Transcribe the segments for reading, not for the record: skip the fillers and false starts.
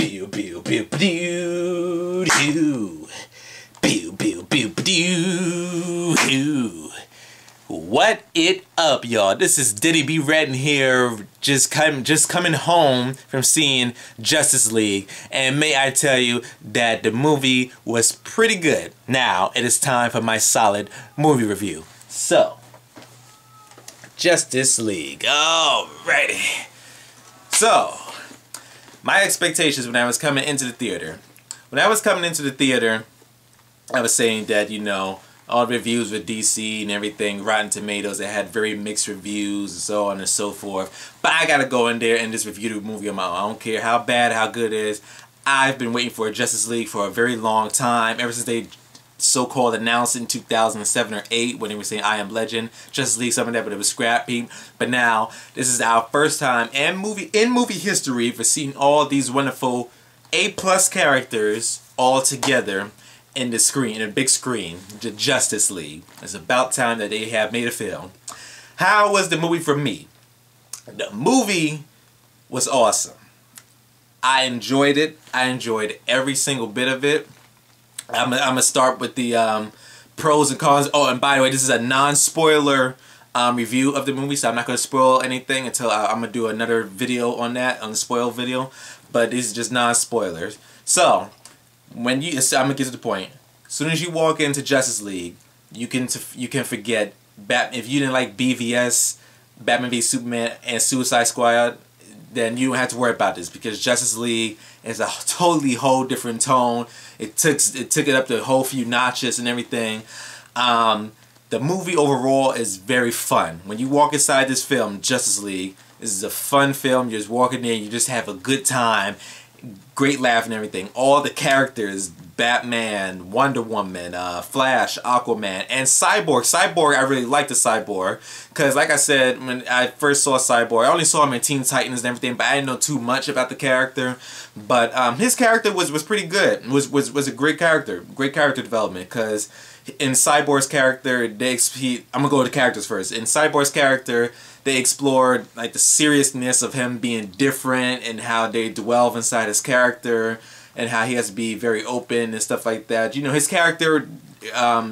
Pew pew pew pew pew pew pew pew pew. What it up, y'all? This is Diddy B. Redden here, just coming home from seeing Justice League, and may I tell you that the movie was pretty good. Now it is time for my solid movie review. So, Justice League. Alrighty. So, my expectations when I was coming into the theater. When I was coming into the theater, I was saying that, you know, all the reviews with DC and everything, Rotten Tomatoes, they had very mixed reviews and so on and so forth. But I gotta go in there and just review the movie on my own. I don't care how bad, how good it is. I've been waiting for Justice League for a very long time, ever since they so-called announced in 2007 or 8 when they were saying I Am Legend, Justice League, something like that, but it was scrappy. But now, this is our first time in movie history for seeing all these wonderful A+ characters all together in the screen, in a big screen, the Justice League. It's about time that they have made a film. How was the movie for me? The movie was awesome. I enjoyed it. I enjoyed every single bit of it. I'm gonna start with the pros and cons. Oh, and by the way, this is a non-spoiler review of the movie, so I'm not gonna spoil anything until I'm gonna do another video on that, on the spoil video. But these are just non-spoilers. So, I'm gonna get to the point. As soon as you walk into Justice League, you can forget Batman. If you didn't like BVS, Batman v Superman, and Suicide Squad, then you don't have to worry about this, because Justice League is a totally whole different tone. It took it up to a whole few notches and everything. The movie overall is very fun. When you walk inside this film, Justice League, this is a fun film. You're just walking there, you just have a good time. Great laugh and everything. All the characters, Batman, Wonder Woman, Flash, Aquaman, and Cyborg. Cyborg, I really liked the Cyborg, because like I said, when I first saw Cyborg, I only saw him in Teen Titans and everything, but I didn't know too much about the character. But his character was pretty good. Was a great character development, because in Cyborg's character, I'm gonna go with the characters first. In Cyborg's character, they explored like the seriousness of him being different and how they dwell inside his character and how he has to be very open and stuff like that. You know, his character,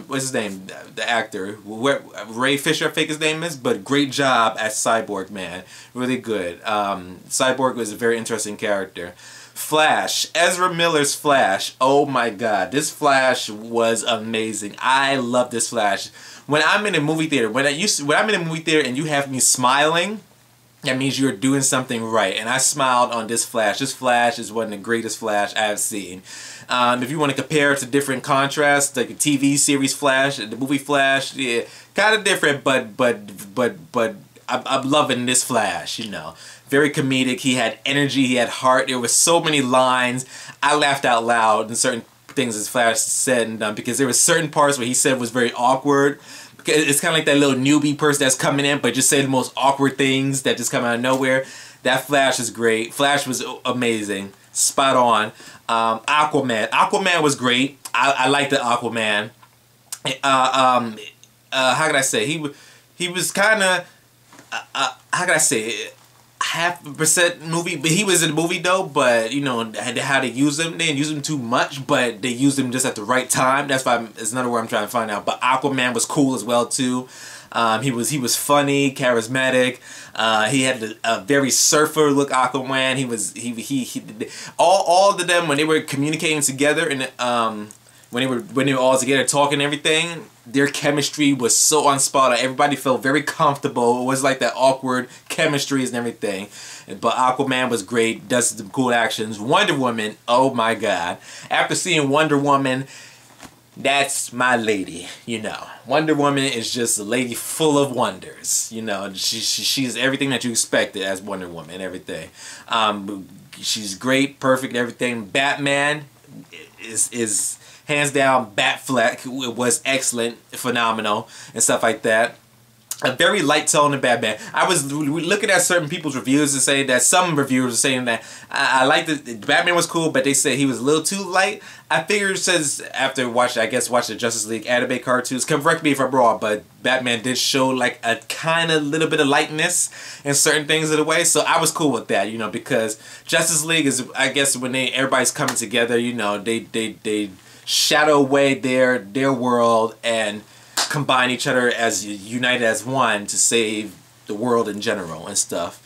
what's his name? The actor, Ray Fisher, I think his name is, but great job as Cyborg, man. Really good. Cyborg was a very interesting character. Flash, Ezra Miller's Flash. Oh my God, this Flash was amazing. I love this Flash. When I'm in a movie theater, when I'm in a movie theater and you have me smiling, that means you're doing something right. And I smiled on this Flash. This Flash is one of the greatest Flash I've seen. If you want to compare it to different contrasts, like the TV series Flash, the movie Flash, yeah, kind of different, but I'm loving this Flash, you know. Very comedic. He had energy. He had heart. There were so many lines. I laughed out loud in certain things as Flash said and done, because there were certain parts where he said was very awkward. It's kind of like that little newbie person that's coming in but just saying the most awkward things that just come out of nowhere. That Flash is great. Flash was amazing. Spot on. Aquaman was great. I liked the Aquaman. How can I say? He was kind of, how can I say it? 0.5% movie, but he was in the movie though. But you know how they use him. They didn't use him too much, but they used him just at the right time. That's why it's another word I'm trying to find out. But Aquaman was cool as well too. He was funny, charismatic. He had a very surfer look. Aquaman. All of them when they were communicating together and when they were all together talking and everything, their chemistry was so on spot. Everybody felt very comfortable. It was like that awkward chemistry and everything. But Aquaman was great. Does some cool actions. Wonder Woman, oh my God. After seeing Wonder Woman, that's my lady, you know. Wonder Woman is just a lady full of wonders. You know, she's everything that you expected as Wonder Woman and everything. She's great, perfect, everything. Batman is hands down, Batfleck was excellent, phenomenal, and stuff like that. a very light tone in Batman. I was looking at certain people's reviews and saying that some reviewers are saying that I liked it. Batman was cool, but they said he was a little too light. I figured since after watching the Justice League anime cartoons, correct me if I'm wrong, but Batman did show like a kind of little bit of lightness in certain things of the way. So I was cool with that, you know, because Justice League is, I guess, when everybody's coming together, you know, they shadow away their world and combine each other as united as one to save the world in general and stuff.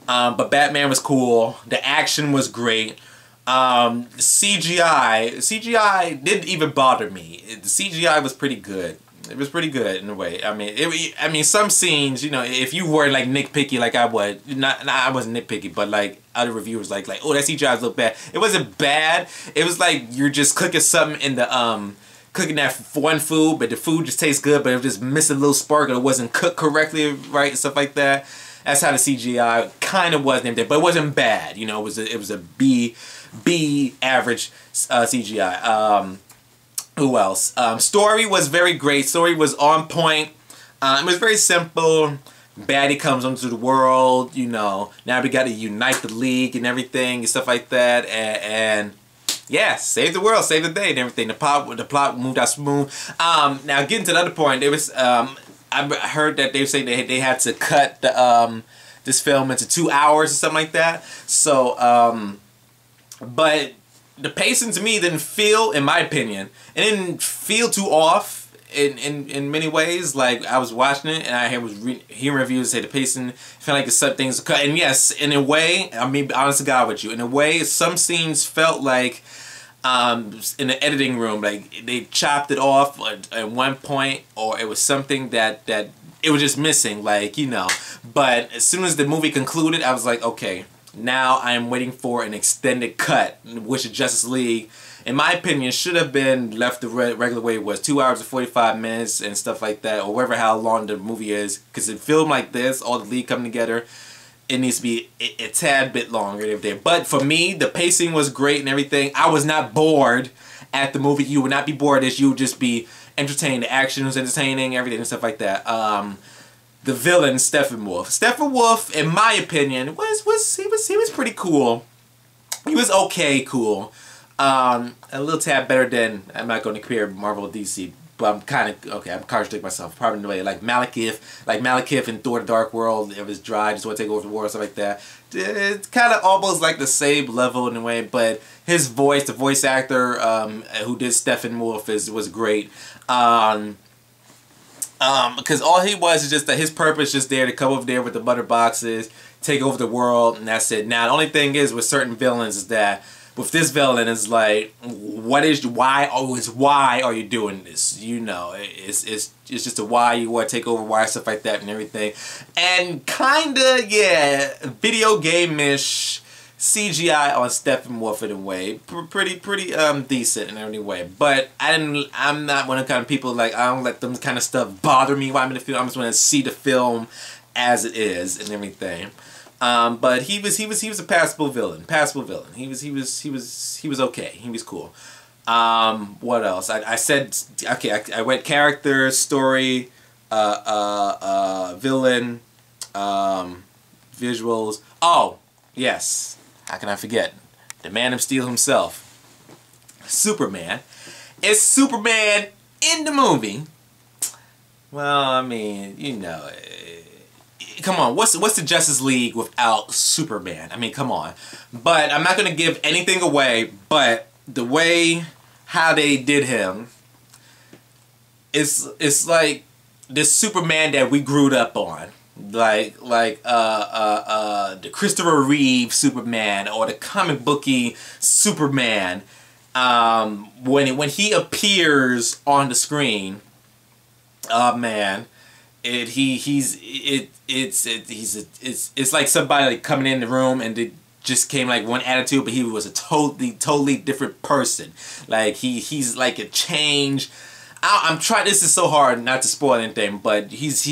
But Batman was cool. The action was great. CGI didn't even bother me. The CGI was pretty good. It was pretty good in a way. I mean, some scenes, you know, if you were like nitpicky, like I would, I wasn't nitpicky, but like other reviewers, like, oh, that CGI look bad. It wasn't bad. It was like you're just cooking something in the cooking that one food, but the food just tastes good, but it was just missing a little spark, or it wasn't cooked correctly, right, and stuff like that. That's how the CGI kind of was named there, but it wasn't bad. You know, it was a B average CGI. Who else? Story was very great. Story was on point. It was very simple. Baddie comes onto the world. You know, now we got to unite the league and everything and stuff like that, and yeah, save the world, save the day and everything. The plot moved out smooth. Now getting to the other point, there was I heard that they say they had to cut the this film into 2 hours or something like that. So but the pacing to me didn't feel, in my opinion, it didn't feel too off in many ways. Like I was watching it and I was hearing reviews say the pacing felt like some things cut. And yes, in a way, I mean, honest to God with you, in a way, some scenes felt like in the editing room, like they chopped it off at one point, or it was something that it was just missing, like, you know. But as soon as the movie concluded, I was like, okay, now I am waiting for an extended cut, which the Justice League, in my opinion, should have been left the regular way it was, 2 hours and 45 minutes and stuff like that, or whatever how long the movie is. Because in film like this, all the league coming together, it needs to be a tad bit longer there. But for me, the pacing was great and everything. I was not bored at the movie. You would not be bored as you would just be entertained. The action was entertaining, everything and stuff like that. The villain, Steppenwolf. Steppenwolf, in my opinion, was pretty cool. He was okay cool. A little tad better than, I'm not going to compare Marvel or DC, but I'm kind of, okay, I'm contradicting myself. Probably in the way, like Malekith in Thor: The Dark World, it was dry, just want to take over the world, stuff like that. It's kind of almost like the same level in a way, but his voice, the voice actor who did Steppenwolf was great. Because all he was is just that his purpose just there to come over there with the butter boxes, take over the world, and that's it. Now, the only thing is with certain villains is that with this villain is like, why are you doing this? You know, it's just a why you want to take over, why stuff like that and everything, and kinda, yeah, video game-ish CGI on Steppenwolf in a way, pretty decent in every way. But I'm not one of the kind of people, like, I don't let them kind of stuff bother me while I'm in the film. I'm just want to see the film as it is and everything. But he was a passable villain. He was okay. He was cool. What else? I said, okay, I went character, story, villain, visuals. Oh, yes. How can I forget? The Man of Steel himself. Superman. Is Superman in the movie? Well, I mean, you know, come on, what's the Justice League without Superman? I mean, come on. But I'm not going to give anything away, but the way how they did him, it's like this Superman that we grew up on. Like the Christopher Reeve Superman, or the comic booky Superman, when he appears on the screen, oh man, it's like somebody like coming in the room and they just came like one attitude, but he was a totally different person. Like he's like a change. I'm trying. This is so hard not to spoil anything, but he's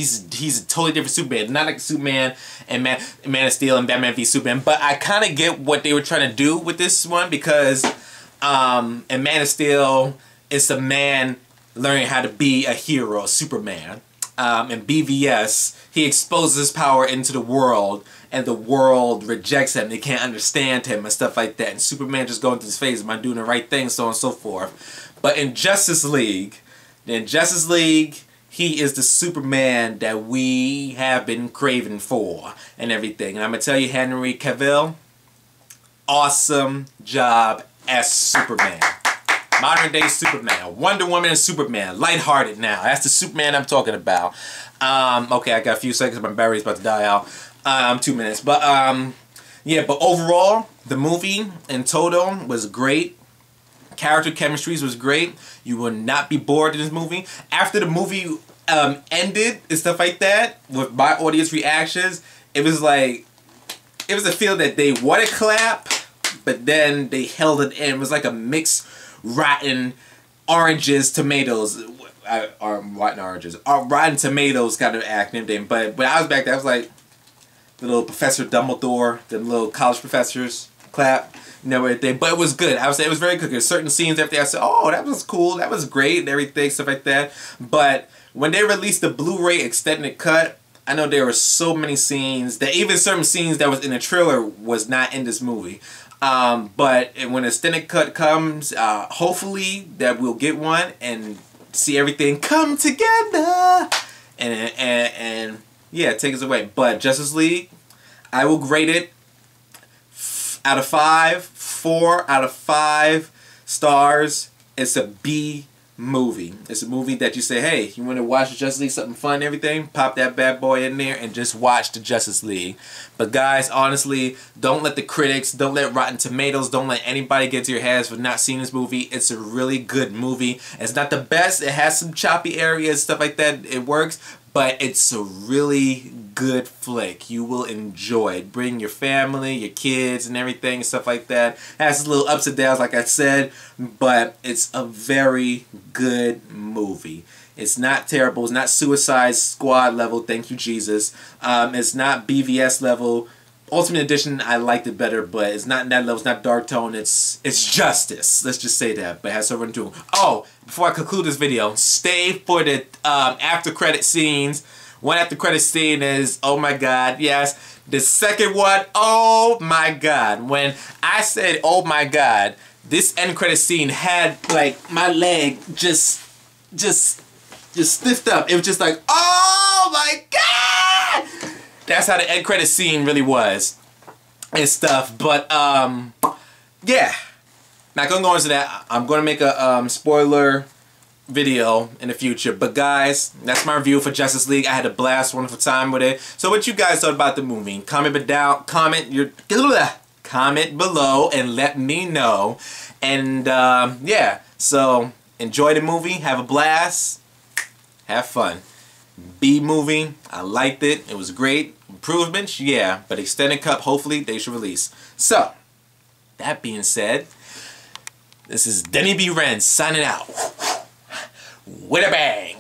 a totally different Superman. Not like Superman and Man of Steel and Batman v Superman. But I kind of get what they were trying to do with this one, because in Man of Steel, it's a man learning how to be a hero, Superman, in BVS, he exposes his power into the world, and the world rejects him. They can't understand him and stuff like that. And Superman just going through his phase, am I doing the right thing, so on and so forth. But in Justice League, he is the Superman that we have been craving for and everything. And I'm going to tell you, Henry Cavill, awesome job as Superman. Modern day Superman. Wonder Woman and Superman. Lighthearted now. That's the Superman I'm talking about. Okay, I got a few seconds. My battery's about to die out. 2 minutes. But, yeah, but overall, the movie in total was great. Character chemistries was great. You will not be bored in this movie. After the movie ended and stuff like that, with my audience reactions, it was like, it was a feel that they wanted to clap, but then they held it in. It was like a mixed rotten oranges, tomatoes, rotten oranges, rotten tomatoes kind of acting thing. But when I was back there, I was like, the little Professor Dumbledore, the little college professors clap, you know, everything. But it was good. I would say it was very good. There's certain scenes after I said, oh, that was cool, that was great, and everything, stuff like that. But when they released the Blu-ray extended cut, I know there were so many scenes that even certain scenes that was in the trailer was not in this movie. But when the extended cut comes, hopefully that we'll get one and see everything come together. And yeah, take us away. But Justice League, I will grade it out of 5, 4 out of 5 stars. It's a B movie. It's a movie that you say, hey, you want to watch Justice League, something fun and everything? Pop that bad boy in there and just watch the Justice League. But guys, honestly, don't let the critics, don't let Rotten Tomatoes, don't let anybody get to your heads for not seeing this movie. It's a really good movie. It's not the best. It has some choppy areas, stuff like that. It works. But it's a really good flick. You will enjoy it. Bring your family, your kids, and everything, and stuff like that. It has little ups and downs, like I said, but it's a very good movie. It's not terrible. It's not Suicide Squad level, thank you, Jesus. It's not BVS level. Ultimate Edition, I liked it better, but it's not in that level. It's not dark tone. It's justice. Let's just say that. But it has so much to. Oh, before I conclude this video, stay for the after credit scenes. One after credit scene is, oh my God, yes. The second one, oh my God. When I said, oh my God, this end credit scene had like my leg just stiffed up. It was just like, oh my God. That's how the end credit scene really was and stuff. But yeah, not gonna go into that. I'm gonna make a spoiler video in the future. But guys, that's my review for Justice League. I had a blast, wonderful time with it. So what you guys thought about the movie? Comment below and let me know. And yeah, so enjoy the movie, have a blast, have fun. B movie, I liked it. It was great. Improvements, yeah, but extended cut, hopefully they should release. So, that being said, this is Denny B. Renz signing out with a bang.